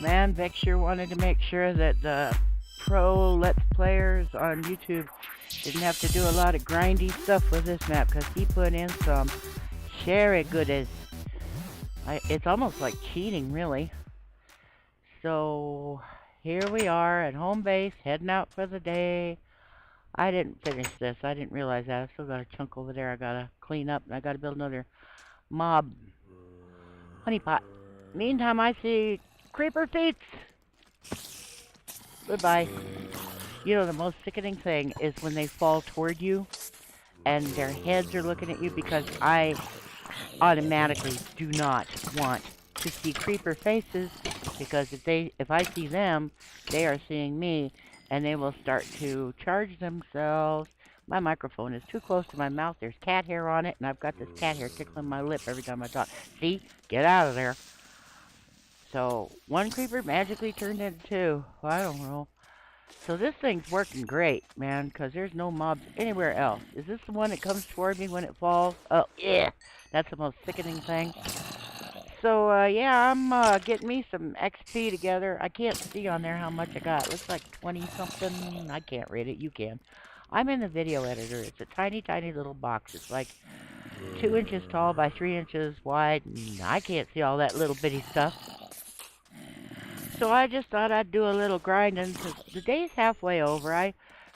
Man, Vechs sure wanted to make sure that the pro Let's Players on YouTube didn't have to do a lot of grindy stuff with this map because he put in some very goodies. It's almost like cheating, really. So here we are at home base, heading out for the day. I didn't finish this. I didn't realize that. I still got a chunk over there I gotta clean up, and I gotta build another mob honeypot. Meantime, I see creeper feet. Goodbye. You know, the most sickening thing is when they fall toward you and their heads are looking at you because I automatically do not want to see creeper faces because if I see them, they are seeing me and they will start to charge themselves. My microphone is too close to my mouth. There's cat hair on it, and I've got this cat hair tickling my lip every time I talk. See? Get out of there. So, one creeper magically turned into two. Well, I don't know. So this thing's working great, man, because there's no mobs anywhere else. Is this the one that comes toward me when it falls? Oh, yeah. That's the most sickening thing. So, yeah, I'm getting me some XP together. I can't see on there how much I got. It looks like 20-something. I can't read it. You can. I'm in the video editor. It's a tiny, tiny little box. It's like 2 inches tall by 3 inches wide. And I can't see all that little bitty stuff. So I just thought I'd do a little grinding because the day's halfway over. I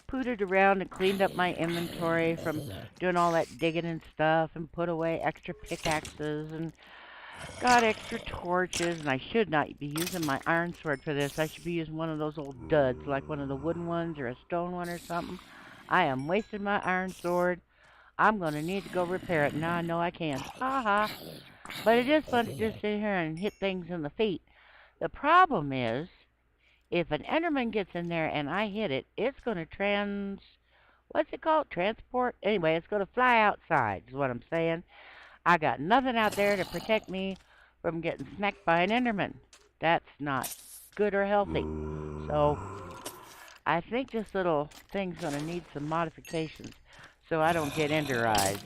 pootered around and cleaned up my inventory from doing all that digging and stuff and put away extra pickaxes and got extra torches. And I should not be using my iron sword for this. I should be using one of those old duds, like one of the wooden ones or a stone one or something. I am wasting my iron sword. I'm going to need to go repair it. Now I know I can. Ha ha. But it is fun to just sit here and hit things in the feet. The problem is, if an Enderman gets in there and I hit it, it's going to what's it called? Transport? Anyway, it's going to fly outside, is what I'm saying. I got nothing out there to protect me from getting smacked by an Enderman. That's not good or healthy. So, I think this little thing's going to need some modifications so I don't get enderized.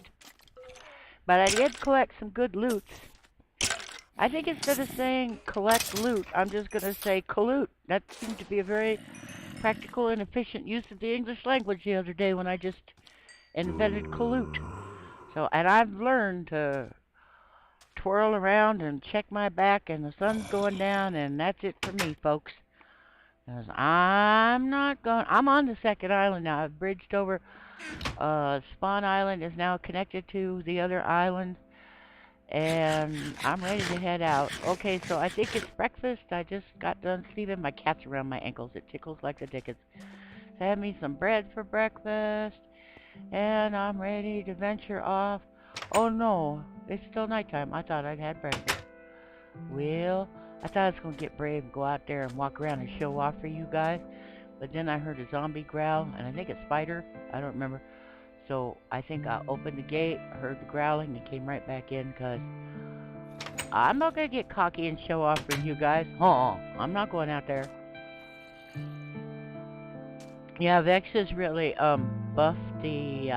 But I did collect some good loot. I think instead of saying collect loot, I'm just going to say colloot. That seemed to be a very practical and efficient use of the English language the other day when I just invented colloot. So, and I've learned to twirl around and check my back, and the sun's going down, and that's it for me, folks. 'Cause I'm on the second island now. I've bridged over. Spawn Island is now connected to the other island. And I'm ready to head out. Okay, so I think it's breakfast. I just got done sleeping. My cat's around my ankles. It tickles like the dickens. So had me some bread for breakfast. And I'm ready to venture off. Oh no, it's still nighttime. I thought I'd had breakfast. Well, I thought I was going to get brave and go out there and walk around and show off for you guys. But then I heard a zombie growl, and I think a spider. I don't remember. So I think I opened the gate, heard the growling, and came right back in because I'm not going to get cocky and show off for you guys. I'm not going out there. Yeah, Vex has really buffed the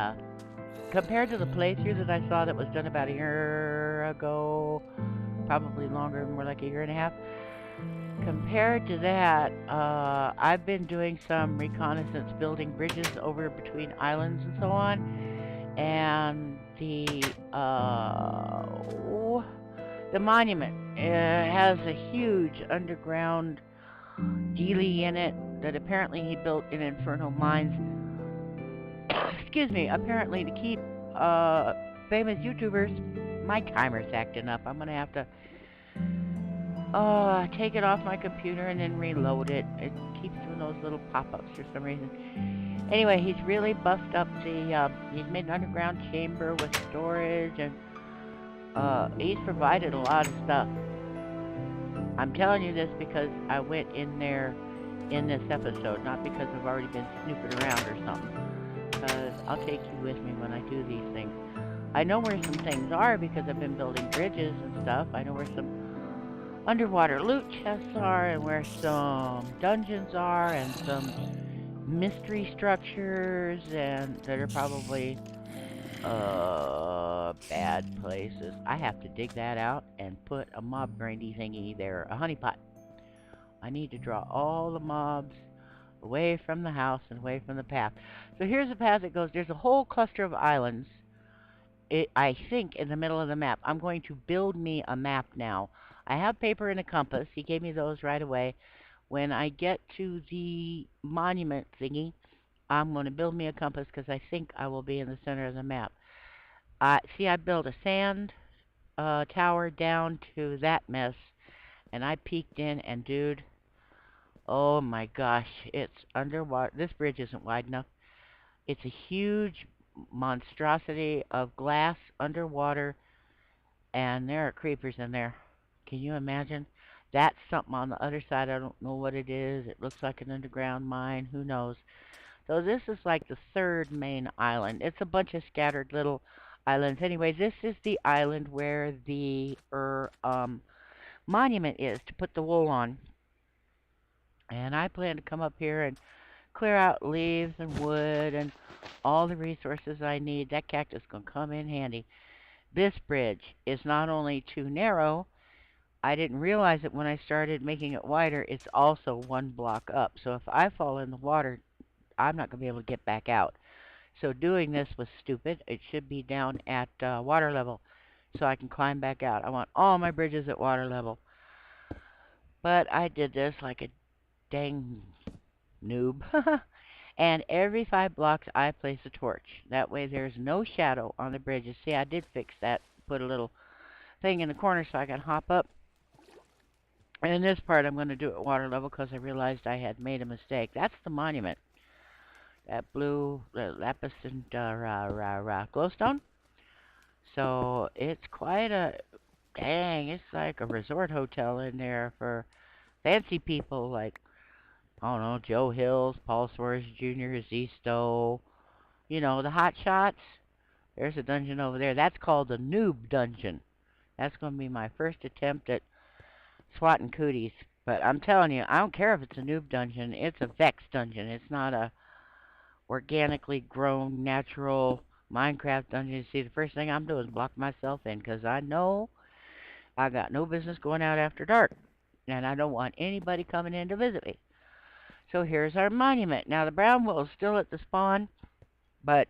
compared to the playthrough that I saw that was done about a year ago, probably longer, more like a year and a half. Compared to that, I've been doing some reconnaissance, building bridges over between islands and so on, and the monument has a huge underground dealie in it that apparently he built in Inferno Mines. Excuse me, apparently to keep famous YouTubers. My timer's acting up. I'm gonna have to take it off my computer and then reload it. It keeps doing those little pop-ups for some reason. Anyway, he's really buffed up he's made an underground chamber with storage, and he's provided a lot of stuff. I'm telling you this because I went in there in this episode, not because I've already been snooping around or something. Because I'll take you with me when I do these things. I know where some things are because I've been building bridges and stuff. I know where some underwater loot chests are, and where some dungeons are, and some mystery structures, and that are probably bad places. I have to dig that out and put a mob grindy thingy there, a honeypot. I need to draw all the mobs away from the house and away from the path. So here's a path that goes, there's a whole cluster of islands, I think, in the middle of the map. I'm going to build me a map now. I have paper and a compass. He gave me those right away. When I get to the monument thingy, I'm going to build me a compass because I think I will be in the center of the map. See, I built a sand tower down to that mess, and I peeked in, and dude, oh my gosh, it's underwater. This bridge isn't wide enough. It's a huge monstrosity of glass underwater, and there are creepers in there. Can you imagine? That's something on the other side. I don't know what it is. It looks like an underground mine. Who knows? So this is like the third main island. It's a bunch of scattered little islands. Anyway, this is the island where the monument is to put the wool on. And I plan to come up here and clear out leaves and wood and all the resources I need. That cactus is going to come in handy. This bridge is not only too narrow, I didn't realize it when I started making it wider, it's also one block up. So if I fall in the water, I'm not going to be able to get back out. So doing this was stupid. It should be down at water level so I can climb back out. I want all my bridges at water level. But I did this like a dang noob. And every 5 blocks I place a torch. That way there's no shadow on the bridges. See, I did fix that. Put a little thing in the corner so I can hop up. And this part I'm going to do at water level because I realized I had made a mistake. That's the monument. That blue lapis and glowstone. So it's quite a, dang, it's like a resort hotel in there for fancy people like, I don't know, Joe Hills, Paul Suarez Jr., Zisto, you know, the hot shots. There's a dungeon over there. That's called the Noob Dungeon. That's going to be my first attempt at swatting cooties. But I'm telling you, I don't care if it's a noob dungeon. It's a Vechs dungeon. It's not a organically grown, natural Minecraft dungeon. See, the first thing I'm doing is block myself in because I know I got no business going out after dark. And I don't want anybody coming in to visit me. So here's our monument. Now, the brown wool is still at the spawn, but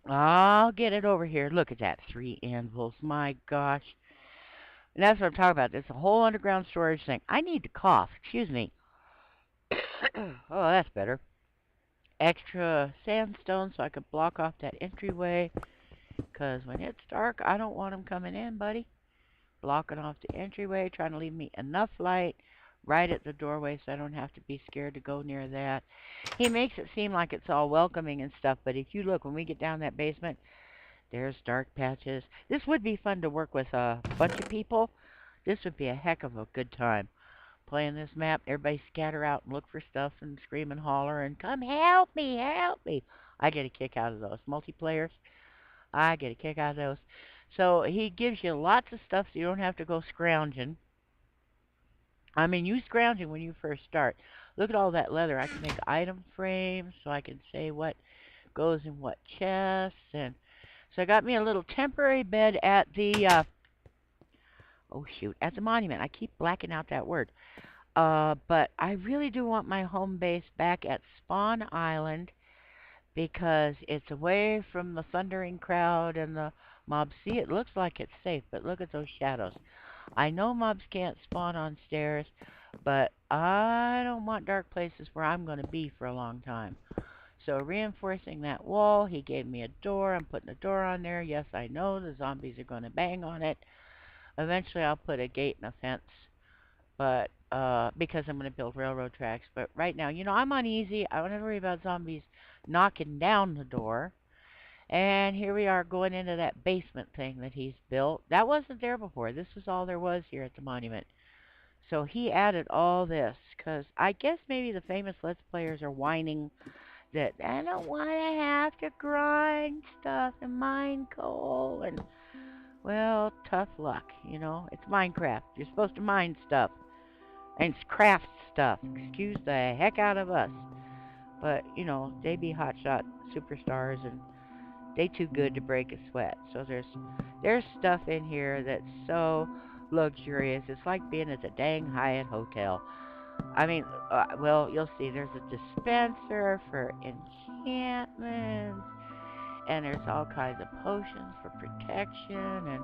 I'll get it over here. Look at that. 3 anvils. My gosh. And that's what I'm talking about. There's a whole underground storage thing. I need to cough. Excuse me. Oh, that's better. Extra sandstone so I can block off that entryway. Because when it's dark, I don't want them coming in, buddy. Blocking off the entryway, trying to leave me enough light right at the doorway so I don't have to be scared to go near that. He makes it seem like it's all welcoming and stuff, but if you look, when we get down that basement, there's dark patches. This would be fun to work with a bunch of people. This would be a heck of a good time. Playing this map, everybody scatter out and look for stuff and scream and holler and come help me, help me. I get a kick out of those. Multiplayers, I get a kick out of those. So he gives you lots of stuff so you don't have to go scrounging. I mean, you scrounging when you first start. Look at all that leather. I can make item frames so I can say what goes in what chests. And so I got me a little temporary bed at the, oh shoot, at the monument. I keep blacking out that word. But I really do want my home base back at Spawn Island because it's away from the thundering crowd and the mobs. See, it looks like it's safe, but look at those shadows. I know mobs can't spawn on stairs, but I don't want dark places where I'm going to be for a long time. So reinforcing that wall, he gave me a door. I'm putting a door on there. Yes, I know the zombies are going to bang on it. Eventually I'll put a gate and a fence, but because I'm going to build railroad tracks. But right now, you know, I'm uneasy. I don't have to worry about zombies knocking down the door. And here we are going into that basement thing that he's built. That wasn't there before. This was all there was here at the monument. So he added all this, because I guess maybe the famous Let's Players are whining that I don't want to have to grind stuff and mine coal. And, well, tough luck, you know. It's Minecraft. You're supposed to mine stuff. And craft stuff. Excuse the heck out of us. But, you know, they be hotshot superstars and they too good to break a sweat. So there's stuff in here that's so luxurious. It's like being at the dang Hyatt Hotel. I mean, well, you'll see there's a dispenser for enchantments, and there's all kinds of potions for protection and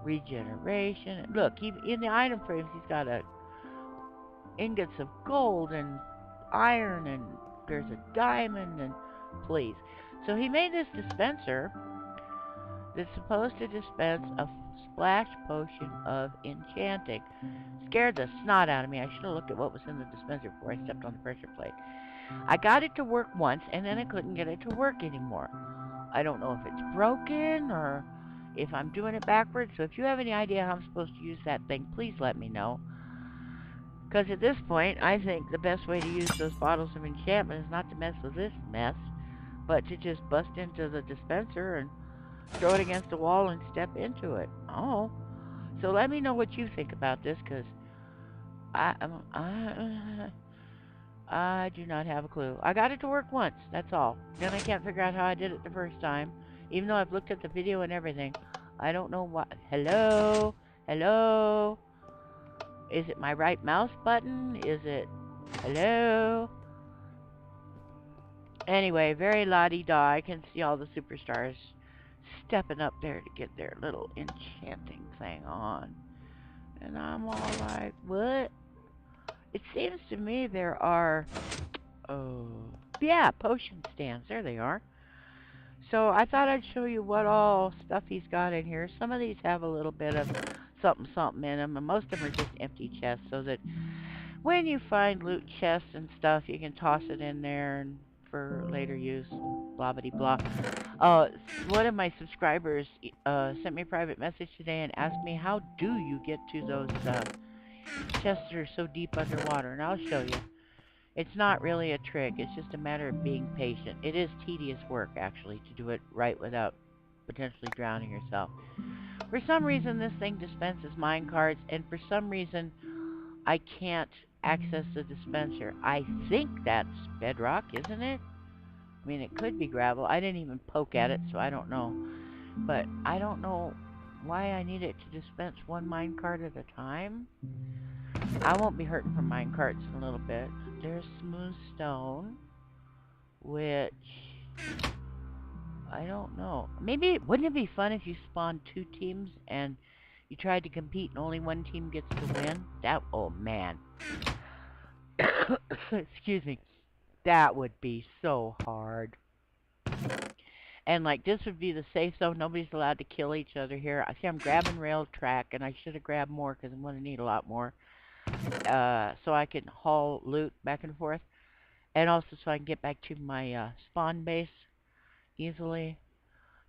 regeneration. Look, in the item frames, he's got ingots of gold and iron, and there's a diamond, and please. So he made this dispenser that's supposed to dispense a splash potion of enchanting. Scared the snot out of me. I should have looked at what was in the dispenser before I stepped on the pressure plate. I got it to work once, and then I couldn't get it to work anymore. I don't know if it's broken or if I'm doing it backwards. So if you have any idea how I'm supposed to use that thing, please let me know. Because at this point, I think the best way to use those bottles of enchantment is not to mess with this mess, but to just bust into the dispenser and throw it against the wall and step into it. Oh. So let me know what you think about this, because I do not have a clue. I got it to work once, that's all. Then I can't figure out how I did it the first time. Even though I've looked at the video and everything. I don't know what. Hello? Hello? Is it my right mouse button? Is it... Hello? Anyway, very la-di-da. I can see all the superstars stepping up there to get their little enchanting thing on. And I'm all like, what? It seems to me there are... Oh... Yeah, potion stands. There they are. So I thought I'd show you what all stuff he's got in here. Some of these have a little bit of something something in them, and most of them are just empty chests, so that when you find loot chests and stuff, you can toss it in there and for later use. Blah blah blah. One of my subscribers sent me a private message today and asked me, how do you get to those chests that are so deep underwater? And I'll show you. It's not really a trick. It's just a matter of being patient. It is tedious work, actually, to do it right without potentially drowning yourself. For some reason, this thing dispenses mine cards, and for some reason, I can't access the dispenser. I think that's bedrock, isn't it? I mean, it could be gravel. I didn't even poke at it, so I don't know. But I don't know why I need it to dispense one mine card at a time. I won't be hurting from mine carts in a little bit. There's smooth stone, which I don't know. Maybe, wouldn't it be fun if you spawned two teams and you tried to compete and only one team gets to win? That, oh man. Excuse me. That would be so hard. And like this would be the safe zone. Nobody's allowed to kill each other here. I see I'm grabbing rail track, and I should have grabbed more because I'm going to need a lot more. So I can haul loot back and forth. And also so I can get back to my spawn base easily.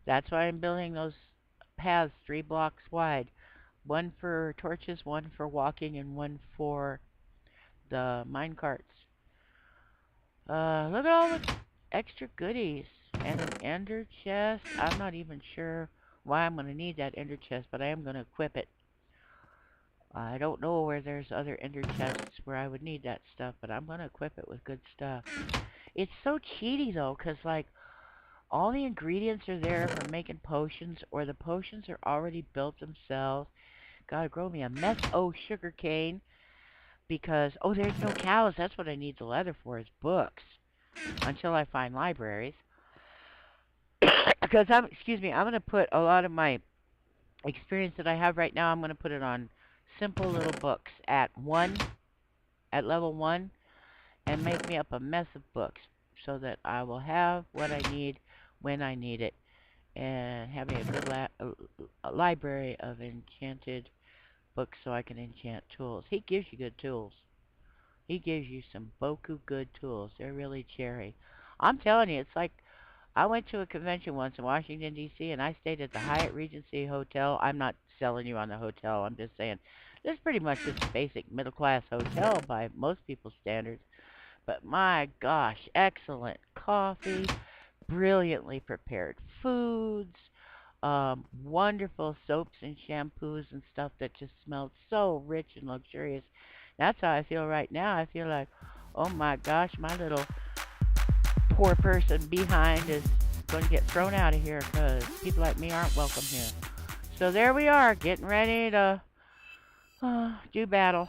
That's why I'm building those paths 3 blocks wide. One for torches, one for walking, and one for the mine carts. Look at all the extra goodies. And an ender chest. I'm not even sure why I'm going to need that ender chest, but I am going to equip it. I don't know where there's other ender chests where I would need that stuff, but I'm going to equip it with good stuff. It's so cheaty, though, because, like, all the ingredients are there for making potions, or the potions are already built themselves. Gotta grow me a mess. Oh, sugar cane. Because, oh, there's no cows. That's what I need the leather for, is books. Until I find libraries. Because, excuse me, I'm going to put a lot of my experience that I have right now, I'm going to put it on simple little books at level 1, and make me up a mess of books so that I will have what I need when I need it, and having a good a library of enchanted books so I can enchant tools. He gives you good tools. He gives you some boku good tools. They're really cherry. I'm telling you, it's like I went to a convention once in Washington, D.C., and I stayed at the Hyatt Regency Hotel. I'm not selling you on the hotel. I'm just saying this is pretty much just a basic middle-class hotel by most people's standards. But my gosh, excellent coffee, brilliantly prepared foods, wonderful soaps and shampoos and stuff that just smelled so rich and luxurious. That's how I feel right now. I feel like, oh my gosh, my little poor person behind is going to get thrown out of here because people like me aren't welcome here. So there we are, getting ready to do battle.